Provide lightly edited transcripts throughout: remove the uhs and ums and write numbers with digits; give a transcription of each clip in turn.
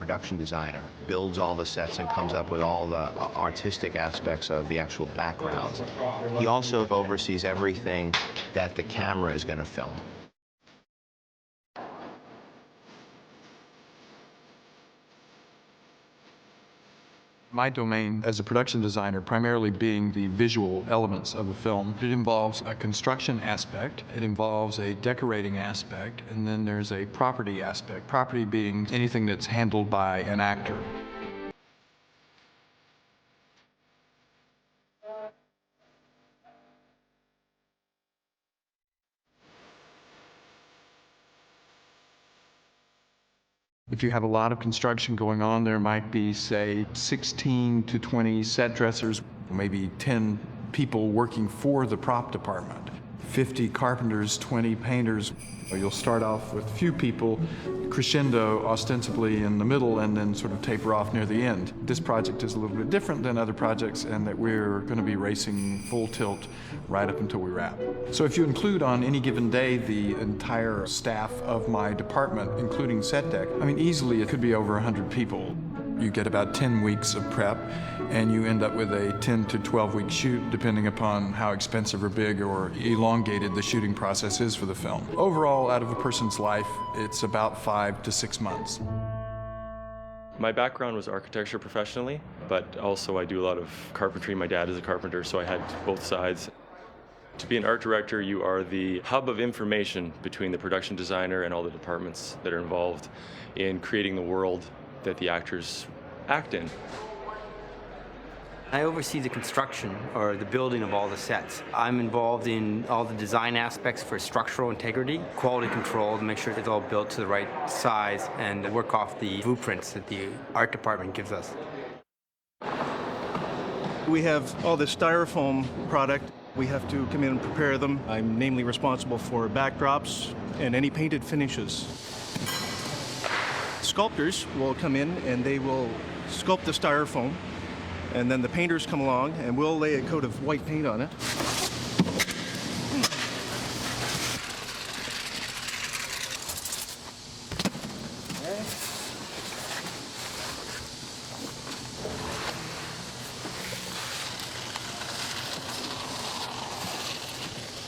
production designer builds all the sets and comes up with all the artistic aspects of the actual backgrounds. He also oversees everything that the camera is going to film. My domain as a production designer primarily being the visual elements of a film. It involves a construction aspect, it involves a decorating aspect, and then there's a property aspect. Property being anything that's handled by an actor. If you have a lot of construction going on, there might be, say, 16 to 20 set dressers, maybe 10 people working for the prop department, 50 carpenters, 20 painters. You'll start off with a few people, crescendo ostensibly in the middle, and then sort of taper off near the end. This project is a little bit different than other projects in that we're going to be racing full tilt right up until we wrap. So if you include on any given day the entire staff of my department, including set deck, I mean, easily it could be over 100 people. You get about 10 weeks of prep, and you end up with a 10 to 12-week shoot, depending upon how expensive or big or elongated the shooting process is for the film. Overall, out of a person's life, it's about 5 to 6 months. My background was architecture professionally, but also I do a lot of carpentry. My dad is a carpenter, so I had both sides. To be an art director, you are the hub of information between the production designer and all the departments that are involved in creating the world that the actors act in. I oversee the construction or the building of all the sets. I'm involved in all the design aspects for structural integrity, quality control to make sure it's all built to the right size, and work off the blueprints that the art department gives us. We have all this styrofoam product. We have to come in and prepare them. I'm mainly responsible for backdrops and any painted finishes. Sculptors will come in and they will sculpt the styrofoam, and then the painters come along and we'll lay a coat of white paint on it.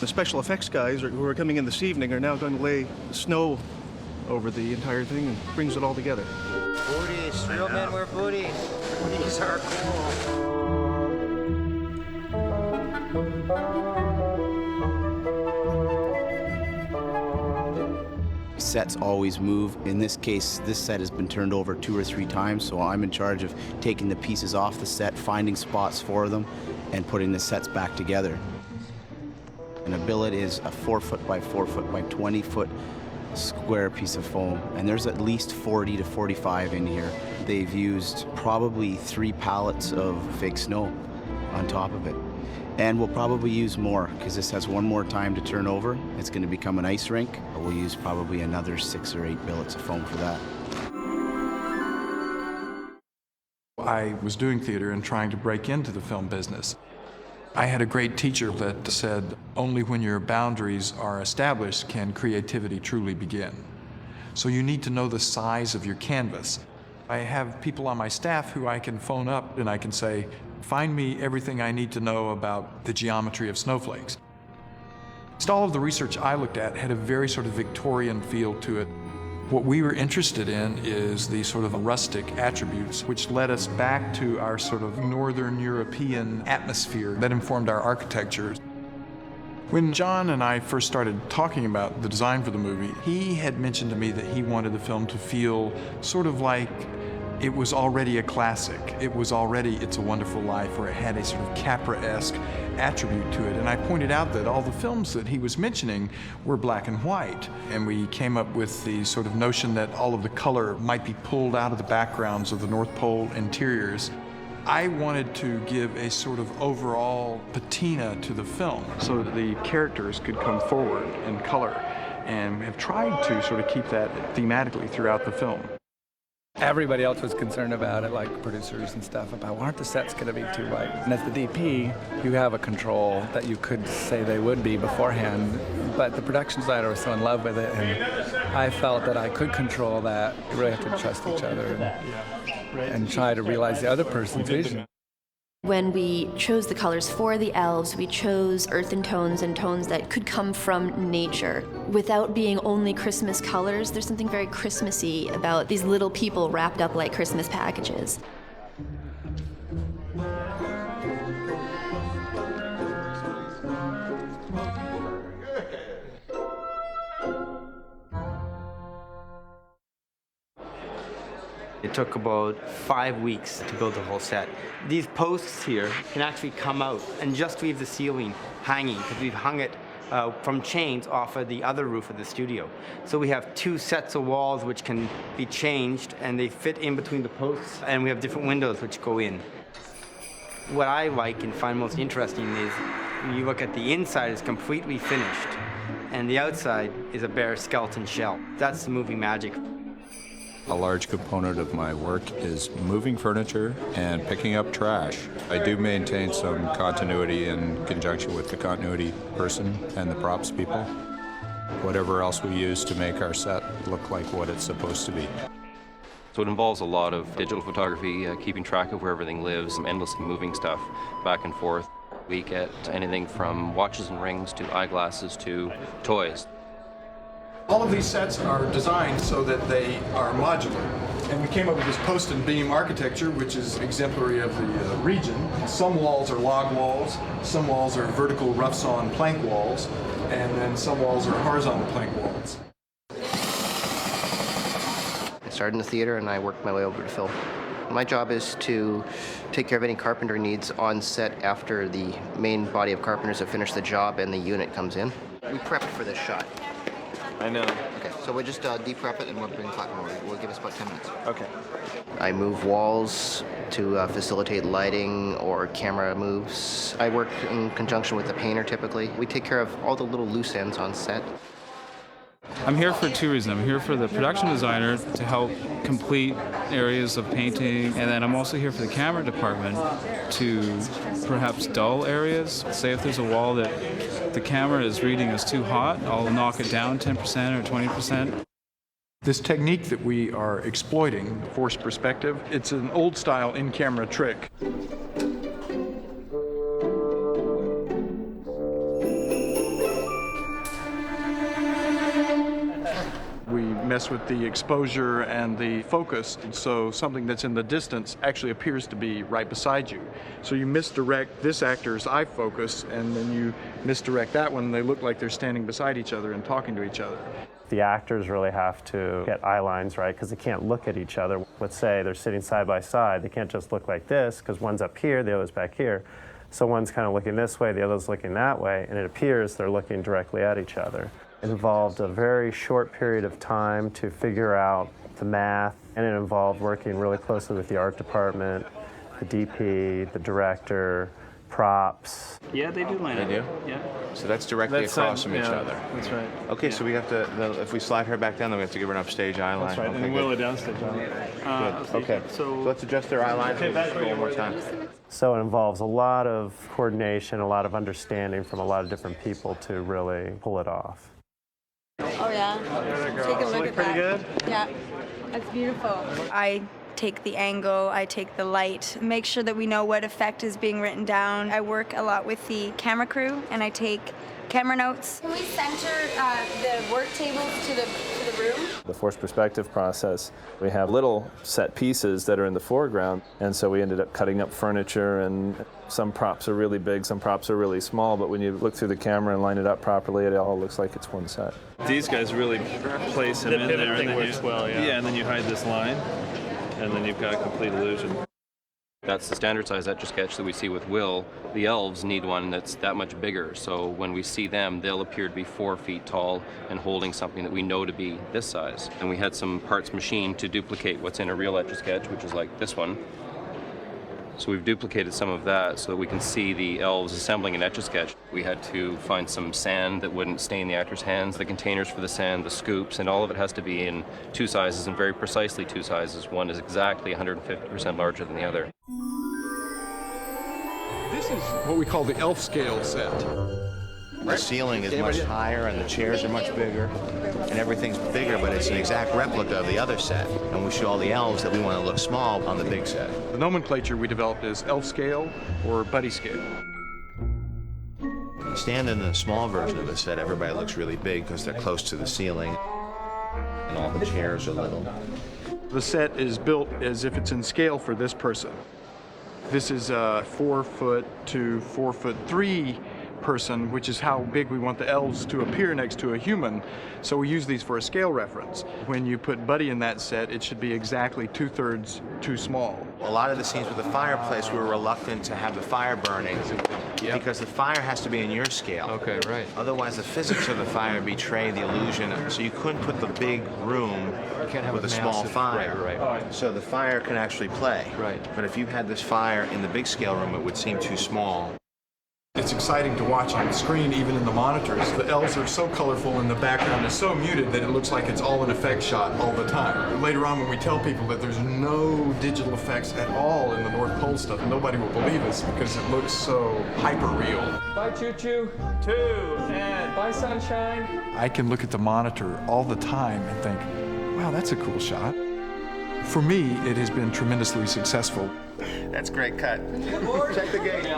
The special effects guys who are coming in this evening are now going to lay snow over the entire thing and brings it all together. Booties, real men wear booties. Booties are cool. Sets always move. In this case, this set has been turned over 2 or 3 times, so I'm in charge of taking the pieces off the set, finding spots for them, and putting the sets back together. And a billet is a 4 foot by 4 foot by 20 foot square piece of foam, and there's at least 40 to 45 in here. They've used probably 3 pallets of fake snow on top of it. And we'll probably use more because this has 1 more time to turn over. It's going to become an ice rink. We'll use probably another 6 or 8 billets of foam for that. I was doing theater and trying to break into the film business. I had a great teacher that said, only when your boundaries are established can creativity truly begin. So you need to know the size of your canvas. I have people on my staff who I can phone up and I can say, find me everything I need to know about the geometry of snowflakes. All of the research I looked at had a very sort of Victorian feel to it. What we were interested in is the sort of rustic attributes, which led us back to our sort of Northern European atmosphere that informed our architecture. When John and I first started talking about the design for the movie, he had mentioned to me that he wanted the film to feel sort of like it was already a classic. It was already It's a Wonderful Life, or it had a sort of Capra-esque attribute to it. And I pointed out that all the films that he was mentioning were black and white. And we came up with the sort of notion that all of the color might be pulled out of the backgrounds of the North Pole interiors. I wanted to give a sort of overall patina to the film so that the characters could come forward in color, and have tried to sort of keep that thematically throughout the film. Everybody else was concerned about it, like producers and stuff, about aren't the sets going to be too white? And as the DP, you have a control that you could say they would be beforehand, but the production designer was so in love with it, and I felt that I could control that. You really have to trust each other and try to realize the other person's vision. When we chose the colors for the elves, we chose earthen tones and tones that could come from nature. Without being only Christmas colors, there's something very Christmassy about these little people wrapped up like Christmas packages. It took about 5 weeks to build the whole set. These posts here can actually come out and just leave the ceiling hanging because we've hung it from chains off of the other roof of the studio. So we have 2 sets of walls which can be changed and they fit in between the posts, and we have different windows which go in. What I like and find most interesting is when you look at the inside, it's completely finished and the outside is a bare skeleton shell. That's the movie magic. A large component of my work is moving furniture and picking up trash. I do maintain some continuity in conjunction with the continuity person and the props people. Whatever else we use to make our set look like what it's supposed to be. So it involves a lot of digital photography, keeping track of where everything lives, endlessly moving stuff back and forth. We get anything from watches and rings to eyeglasses to toys. All of these sets are designed so that they are modular. And we came up with this post and beam architecture, which is exemplary of the region. Some walls are log walls, some walls are vertical rough-sawn plank walls, and then some walls are horizontal plank walls. I started in the theater and I worked my way over to film. My job is to take care of any carpenter needs on set after the main body of carpenters have finished the job and the unit comes in. We prepped for this shot. I know. Okay, so we'll just de-prep it and we'll bring platinum over. We'll give us about 10 minutes. Okay. I move walls to facilitate lighting or camera moves. I work in conjunction with the painter typically. We take care of all the little loose ends on set. I'm here for 2 reasons. I'm here for the production designer to help complete areas of painting, and then I'm also here for the camera department to perhaps dull areas. Say if there's a wall that the camera is reading as too hot, I'll knock it down 10% or 20%. This technique that we are exploiting, forced perspective, it's an old-style in-camera trick. We mess with the exposure and the focus, so something that's in the distance actually appears to be right beside you. So you misdirect this actor's eye focus, and then you misdirect that one, and they look like they're standing beside each other and talking to each other. The actors really have to get eye lines right because they can't look at each other. Let's say they're sitting side by side. They can't just look like this because one's up here, the other's back here. So one's kind of looking this way, the other's looking that way, and it appears they're looking directly at each other. It involved a very short period of time to figure out the math, and it involved working really closely with the art department, the DP, the director, props. Yeah, they do line up. They do? Yeah. So that's directly across from each other. That's right. Okay, so we have to, if we slide her back down, then we have to give her an upstage eye line. That's right, okay, and Will a downstage eye line. Good. Okay, so let's adjust their eye line. One more time. So it involves a lot of coordination, a lot of understanding from a lot of different people to really pull it off. Oh yeah. Take a look at pretty that. good? Yeah. That's beautiful. I take the angle, I take the light, make sure that we know what effect is being written down. I work a lot with the camera crew and I take camera notes. Can we center the work tables to the room? The forced perspective process, we have little set pieces that are in the foreground, and so we ended up cutting up furniture, and some props are really big, some props are really small, but when you look through the camera and line it up properly, it all looks like it's one set. These guys really place him in there. Thing works well, yeah. Yeah, and then you hide this line, and then you've got a complete illusion. That's the standard size Etch-a-Sketch that we see with Will. The elves need one that's that much bigger, so when we see them, they'll appear to be 4 feet tall and holding something that we know to be this size. And we had some parts machined to duplicate what's in a real Etch-a-Sketch, which is like this one. So we've duplicated some of that so that we can see the elves assembling an Etch-a-Sketch. We had to find some sand that wouldn't stain the actor's hands, the containers for the sand, the scoops, and all of it has to be in 2 sizes, and very precisely 2 sizes. One is exactly 150% larger than the other. This is what we call the elf scale set. The ceiling is much higher and the chairs are much bigger and everything's bigger, but it's an exact replica of the other set. And we show all the elves that we want to look small on the big set. The nomenclature we developed is elf scale or buddy scale. Stand in the small version of the set, everybody looks really big because they're close to the ceiling and all the chairs are little. The set is built as if it's in scale for this person. This is a 4 foot to 4'3" person, which is how big we want the elves to appear next to a human. So we use these for a scale reference. When you put Buddy in that set, it should be exactly 2/3 too small. A lot of the scenes with the fireplace, we were reluctant to have the fire burning because the fire has to be in your scale. Okay, right. Otherwise, the physics of the fire betray the illusion. So you couldn't put the big room with a small fire. Right. So the fire can actually play. Right. But if you had this fire in the big scale room, it would seem too small. It's exciting to watch on the screen, even in the monitors. The elves are so colorful and the background is so muted that it looks like it's all an effect shot all the time. Later on, when we tell people that there's no digital effects at all in the North Pole stuff, nobody will believe us because it looks so hyper-real. Bye, Choo-Choo. 2, and bye, Sunshine. I can look at the monitor all the time and think, wow, that's a cool shot. For me, it has been tremendously successful. That's a great cut. Check the gate.